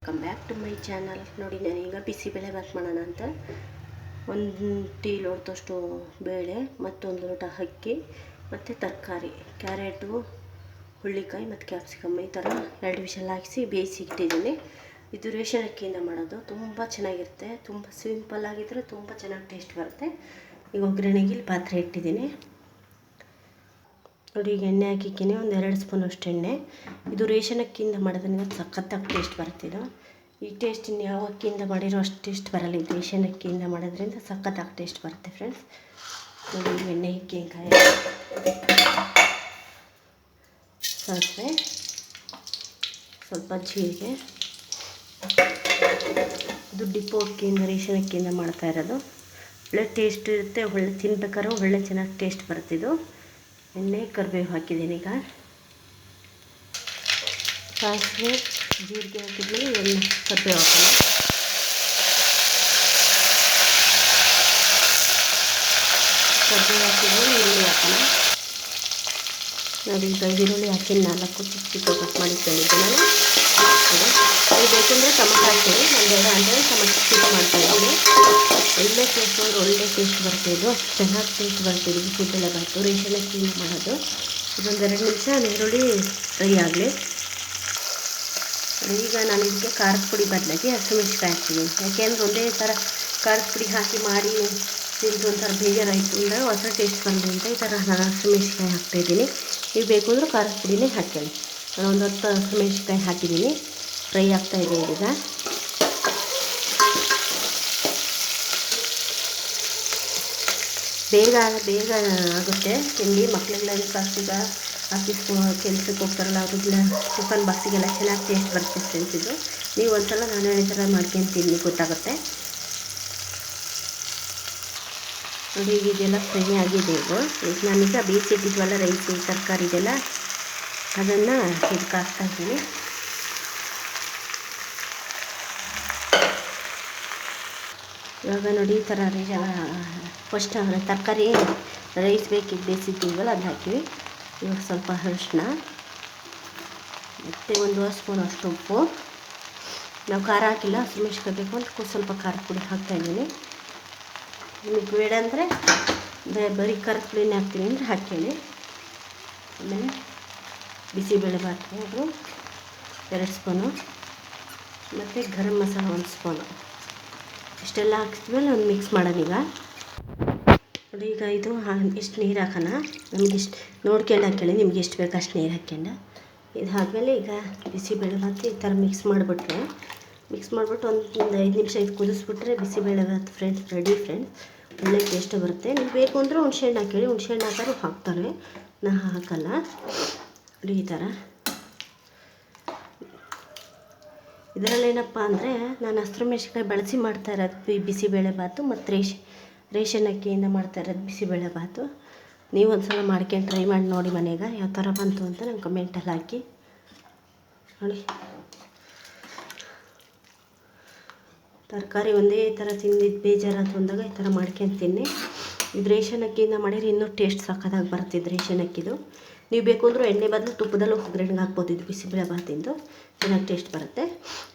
Welcome back to my channel. ನೋಡಿ, ನಾನೀಗ ಬಿಸಿಬೇಳೆಭಾತ್ ಮಾಡೋಣ ಅಂತ ಒಂದು ಟೀ ಲೋಟದಷ್ಟು ಬೇಳೆ, ಮತ್ತೊಂದು ಲೋಟ ಅಕ್ಕಿ ಮತ್ತು ತರಕಾರಿ ಕ್ಯಾರೆಟು, ಹುಳ್ಳಿಕಾಯಿ ಮತ್ತು ಕ್ಯಾಪ್ಸಿಕಮ್ ಈ ಥರ 2 ವಿಷಲ್ ಹಾಕಿಸಿ ಬೇಯಿಸಿ ಇಟ್ಟಿದ್ದೀನಿ. ಇದು ರೇಷನ್ ಅಕ್ಕಿಯಿಂದ ಮಾಡೋದು. ತುಂಬ ಚೆನ್ನಾಗಿರುತ್ತೆ, ತುಂಬ ಸಿಂಪಲ್ ಆಗಿದ್ದರೆ ತುಂಬ ಚೆನ್ನಾಗಿ ಟೇಸ್ಟ್ ಬರುತ್ತೆ. ಈಗ ಒಗ್ಗರಣೆಗೆ ಇಲ್ಲಿ ಪಾತ್ರೆ ಇಟ್ಟಿದ್ದೀನಿ. ನೋಡಿ, ಈಗ ಎಣ್ಣೆ ಹಾಕಿದ್ದೀನಿ, ಒಂದು 2 ಸ್ಪೂನ್ ಅಷ್ಟು ಎಣ್ಣೆ. ಇದು ರೇಷನ್ ಅಕ್ಕಿಯಿಂದ ಮಾಡೋದ್ರಿಂದ ಸಖತ್ತಾಗಿ ಟೇಸ್ಟ್ ಬರುತ್ತಿದ್ದು. ಈ ಟೇಸ್ಟ್ ಇನ್ನು ಯಾವ ಅಕ್ಕಿಯಿಂದ ಮಾಡಿರೋ ಅಷ್ಟು ಟೇಸ್ಟ್ ಬರಲ್ಲ. ಇದು ರೇಷನ್ ಅಕ್ಕಿಯಿಂದ ಮಾಡೋದ್ರಿಂದ ಸಖತ್ತಾಗಿ ಟೇಸ್ಟ್ ಬರುತ್ತೆ ಫ್ರೆಂಡ್ಸ್. ನೋಡಿ, ಎಣ್ಣೆ ಹಿಕ್ಕಿನಕಾಯಿ, ಸಾಸಿವೆ, ಸ್ವಲ್ಪ ಜೀರಿಗೆ. ಇದು ಡಿಪೋ ಅಕ್ಕಿಯಿಂದ ರೇಷನ್ ಅಕ್ಕಿಯಿಂದ ಮಾಡ್ತಾ ಇರೋದು. ಒಳ್ಳೆ ಟೇಸ್ಟ್ ಇರುತ್ತೆ, ಒಳ್ಳೆ ತಿನ್ಬೇಕಾದ್ರೂ ಒಳ್ಳೆ ಚೆನ್ನಾಗಿ ಟೇಸ್ಟ್ ಬರುತ್ತಿದ್ದು. ಎಣ್ಣೆ, ಕರಿಬೇವು ಹಾಕಿದ್ದೀನಿ. ಈಗ ಸಾಸಿವೆ ಜೀರಿಗೆ ಹಾಕಿದ್ಮೇಲೆ ಎಣ್ಣೆ, ಕರಿಬೇವು ಹಾಕೋಣ. ಕರಿಬೇವು ಹಾಕಿದ್ಮೇಲೆ ಈರುಳ್ಳಿ ಹಾಕೋಣ. ನೋಡಿ, ಈಗ ಈರುಳ್ಳಿ ಹಾಕಿ 4 ಚಿಕ್ಕ ಕಟ್ ಮಾಡಿ ಕೇಳಿದ್ದೆ ನಾನು. ಇದು ಬೇಕೆಂದರೆ ಟೊಮೆಟೊ ಹಾಕ್ತೀನಿ. ನಾನು ಬೇಡ ಅಂದರೆ ಟೊಮೆಟೊ ಸ್ಕಿಪ್ ಮಾಡ್ತಾಯಿದ್ದೀನಿ. ಒಳ್ಳೆ ಟೇಸ್ಟ್ ಅಂದರೆ ಒಳ್ಳೆ ಟೇಸ್ಟ್ ಬರ್ತಾಯಿದ್ದು, ಅಷ್ಟು ಚೆನ್ನಾಗಿ ಟೇಸ್ಟ್ ಬರ್ತಾಯಿದ್ದು ಬಿಸಿಬೇಳೆಭಾತು ರೇಷನ್ ಅಕ್ಕಿಯಿಂದ ಮಾಡೋದು. ಇದೊಂದು 2 ನಿಮಿಷ ಈರುಳ್ಳಿ ಫ್ರೈ ಆಗಲಿ. ಈಗ ನಾನು ಇದಕ್ಕೆ ಖಾರದ ಪುಡಿ ಬದಲಾಗಿ ಹಸಿಮೆಣಸಿನ್ಕಾಯಿ ಹಾಕ್ತೀನಿ. ಯಾಕೆಂದರೆ ಒಂದೇ ಥರ ಖಾರದ ಪುಡಿ ಹಾಕಿ ಮಾಡಿ ತಿಂದು ಒಂಥರ ಬೇಜಾರಾಯಿತು ಅಂದರೆ ಹೊಸ ಟೇಸ್ಟ್ ಬಂದು ಅಂತ ಈ ಥರ ನಾನು ಹಸಿಮೆಣಸಿನ್ಕಾಯಿ ಹಾಕ್ತಾಯಿದ್ದೀನಿ. ನೀವು ಬೇಕು ಅಂದರೆ ಖಾರದ ಪುಡಿನೇ ಹಾಕ್ಕೊಳ್ಳಿ. ನಾನು ಒಂದು 10 ಹಸಿಮೆಣಸಿನ್ಕಾಯಿ ಹಾಕಿದ್ದೀನಿ. ಫ್ರೈ ಆಗ್ತಾಯಿದೆ ಈಗ. ಬೇಗ ಆಗುತ್ತೆ ತಿಂಡಿ. ಮಕ್ಕಳೆಲ್ಲ ಈಗ ಆಫೀಸ್ ಕೆಲಸಕ್ಕೆ ಹೋಗ್ತಾರಲ್ಲ, ಅವ್ರಿಗೆಲ್ಲ ಟಿಫನ್ ಬಾಕ್ಸಿಗೆಲ್ಲ ಚೆನ್ನಾಗಿ ಟೇಸ್ಟ್ ಬರುತ್ತೆ ಫ್ರೆಂಡ್ಸ್. ಇದು ನೀವು ಒಂದ್ಸಲ ನಾನು ಈ ಥರ ಮಾಡ್ಕೊಂಡು ತಿನ್ನಿ, ಗೊತ್ತಾಗುತ್ತೆ. ನೋಡಿ, ಇದೆಲ್ಲ ಫ್ರೈ ಆಗಿದೆ. ಈಗ ನಾನೀಗ ಬೇಯಿಸಿಟ್ಟಿದ್ವಲ್ಲ ರೈಸು, ತರಕಾರಿ ಇದೆಲ್ಲ, ಅದನ್ನು ಇದಕ್ಕೆ ಹಾಕ್ತಾಯಿದ್ದೀನಿ. ಇವಾಗ ನೋಡಿ, ಈ ಥರ ಫಸ್ಟ್ ತರಕಾರಿ ರೈಸ್ ಬೇಕಿದ್ದು ಬೇಯಿಸಿದ್ದೀವಲ್ಲ ಅದು ಹಾಕಿವಿ. ಇವಾಗ ಸ್ವಲ್ಪ ಅರಿಶಿನ ಮತ್ತು 1 ಸ್ಪೂನ್ ಅಷ್ಟು ಉಪ್ಪು. ನಾವು ಖಾರ ಹಾಕಿಲ್ಲ, ಹಸಿಮೆಣಸಿನ್ಕಾಯಿ ಬೇಕು ಅಂತ ಸ್ವಲ್ಪ ಖಾರದ ಪುಡಿ ಹಾಕ್ತಾಯಿದ್ದೀನಿ. ನಿಮಗೆ ಬೇಡ ಅಂದರೆ ಬರೀ ಖಾರದ ಪುಡಿನೇ ಹಾಕ್ತೀನಿ ಅಂದರೆ ಹಾಕ್ಕೊಳ್ಳಿ. ಆಮೇಲೆ ಬಿಸಿಬೇಳೆಭಾತ್ ಪೌಡ್ರು 2 ಸ್ಪೂನು ಮತ್ತು ಗರಂ ಮಸಾಲ 1 ಸ್ಪೂನು. ಇಷ್ಟೆಲ್ಲ ಹಾಕಿದ್ಮೇಲೆ ಒಂದು ಮಿಕ್ಸ್ ಮಾಡೋಣೀಗ. ನೋಡಿ, ಈಗ ಇದು ಇಷ್ಟು ನೀರು ಹಾಕೋಣ. ನಮಗೆ ಇಷ್ಟು ನೋಡ್ಕೊಂಡು ಹಾಕ್ಕೊಳ್ಳಿ, ನಿಮ್ಗೆ ಎಷ್ಟು ಬೇಕು ಅಷ್ಟು ನೀರು ಹಾಕ್ಕೊಂಡು. ಇದು ಆದಮೇಲೆ ಈಗ ಬಿಸಿಬೇಳೆಭಾತ್ ಈ ಥರ ಮಿಕ್ಸ್ ಮಾಡಿಬಿಟ್ಟು ಒಂದು 5 ನಿಮಿಷ ಇದು ಕುದಿಸ್ಬಿಟ್ರೆ ಬಿಸಿಬೇಳೆಭಾತ್ ಫ್ರೆಂಡ್ಸ್ ರೆಡಿ ಫ್ರೆಂಡ್ಸ್. ಒಳ್ಳೆ ಟೇಸ್ಟ್ ಬರುತ್ತೆ. ನೀವು ಬೇಕು ಅಂದರೆ ಹುಣ್ಸೆಹಣ್ಣು ಹಾಕ್ಕೊಳ್ಳಿ, ಹುಣ್ಸೆಹಣ್ಣು ಹಾಕೋರು ಹಾಕ್ತಾರೆ, ನಾ ಹಾಕಲ್ಲ. ನೋಡಿ, ಈ ಥರ. ಇದರಲ್ಲೇನಪ್ಪ ಅಂದರೆ ನಾನು ಹಸಿಮೆಣಸಿನ್ಕಾಯಿ ಬಳಸಿ ಮಾಡ್ತಾ ಇರೋದು ಬಿಸಿಬೇಳೆಭಾತು ಮತ್ತು ರೇಷನ್ ಅಕ್ಕಿಯಿಂದ ಮಾಡ್ತಾ ಇರೋದು ಬಿಸಿಬೇಳೆಭಾತು. ನೀವು ಒಂದು ಸಲ ಮಾಡ್ಕೊಂಡು ಟ್ರೈ ಮಾಡಿ ನೋಡಿ ಮನೆಗೆ ಯಾವ ಥರ ಬಂತು ಅಂತ ನಂಗೆ ಕಮೆಂಟಲ್ಲಿ ಹಾಕಿ. ನೋಡಿ, ತರಕಾರಿ ಒಂದೇ ಥರ ತಿಂದಿದ್ದು ಬೇಜಾರಾತು ಅಂದಾಗ ಈ ಥರ ಮಾಡ್ಕೊಂಡು ತಿನ್ನಿ. ಇದು ರೇಷನ್ ಅಕ್ಕಿಯಿಂದ ಮಾಡಿದ್ರೆ ಇನ್ನೂ ಟೇಸ್ಟ್ ಸಕ್ಕತ್ತಾಗಿ ಬರ್ತಿದ್ದು ರೇಷನ್ ಅಕ್ಕಿದು. ನೀವು ಬೇಕು ಅಂದರೂ ಎಣ್ಣೆ ಬದಲು ತುಪ್ಪದಲ್ಲೂ ಒಗ್ಗರಣೆಗೆ ಹಾಕ್ಬೋದು. ಇದು ಬಿಸಿಬೇಳೆಭಾತಿಂದು ಚೆನ್ನಾಗಿ ಟೇಸ್ಟ್ ಬರುತ್ತೆ.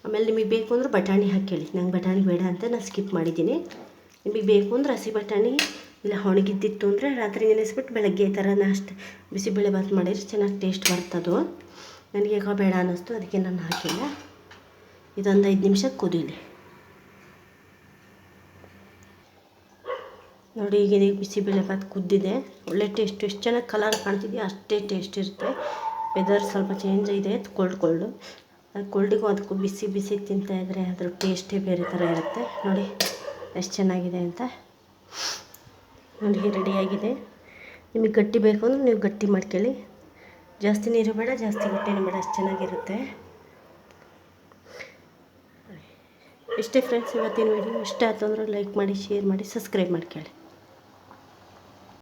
ಆಮೇಲೆ ನಿಮಗೆ ಬೇಕು ಅಂದ್ರೆ ಬಟಾಣಿ ಹಾಕ್ಕೊಳ್ಳಿ. ನಂಗೆ ಬಟಾಣಿ ಬೇಡ ಅಂತ ನಾನು ಸ್ಕಿಪ್ ಮಾಡಿದ್ದೀನಿ. ನಿಮಗೆ ಬೇಕು ಅಂದರೆ ಹಸಿ ಬಟಾಣಿ ಇಲ್ಲ ಒಣಗಿದ್ದಿತ್ತು ಅಂದರೆ ರಾತ್ರಿ ನೆನೆಸ್ಬಿಟ್ಟು ಬೆಳಗ್ಗೆ ಈ ಥರ ಅಷ್ಟು ಬಿಸಿಬೇಳೆಭಾತ್ ಮಾಡಿದ್ರೆ ಚೆನ್ನಾಗಿ ಟೇಸ್ಟ್ ಬರ್ತದು. ನನಗೆ ಯಾಕೋ ಬೇಡ ಅನ್ನಿಸ್ತು, ಅದಕ್ಕೆ ನಾನು ಹಾಕಿಲ್ಲ. ಇದೊಂದು 5 ನಿಮಿಷ ಕುದೀಲಿ. ನೋಡಿ, ಈಗ ಬಿಸಿಬೇಳೆಭಾತ್ ಕುದ್ದಿದೆ. ಒಳ್ಳೆ ಟೇಸ್ಟ್, ಎಷ್ಟು ಚೆನ್ನಾಗಿ ಕಲರ್ ಕಾಣ್ತಿದೆಯೋ ಅಷ್ಟೇ ಟೇಸ್ಟ್ ಇರುತ್ತೆ. ವೆದರ್ ಸ್ವಲ್ಪ ಚೇಂಜ್ ಇದೆ, ಕೋಲ್ಡು ಅದು ಕೋಲ್ಡಿಗೂ ಅದಕ್ಕೂ ಬಿಸಿ ತಿಂತಾಯಿದ್ರೆ ಅದ್ರ ಟೇಸ್ಟೇ ಬೇರೆ ಥರ ಇರುತ್ತೆ. ನೋಡಿ ಎಷ್ಟು ಚೆನ್ನಾಗಿದೆ ಅಂತ. ನೋಡಿ, ರೆಡಿಯಾಗಿದೆ. ನಿಮಗೆ ಗಟ್ಟಿ ಬೇಕು ಅಂದರೆ ನೀವು ಗಟ್ಟಿ ಮಾಡ್ಕೊಳ್ಳಿ, ಜಾಸ್ತಿ ನೀರು ಬೇಡ ಜಾಸ್ತಿ ಗಟ್ಟಿನೂ ಬೇಡ, ಅಷ್ಟು ಚೆನ್ನಾಗಿರುತ್ತೆ. ಇಷ್ಟೇ ಫ್ರೆಂಡ್ಸ್ ಇವತ್ತಿನ ವೀಡಿಯೋ. ಇಷ್ಟ ಆಯ್ತು ಅಂದರೆ ಲೈಕ್ ಮಾಡಿ, ಶೇರ್ ಮಾಡಿ, ಸಬ್ಸ್ಕ್ರೈಬ್ ಮಾಡ್ಕೊಳ್ಳಿ.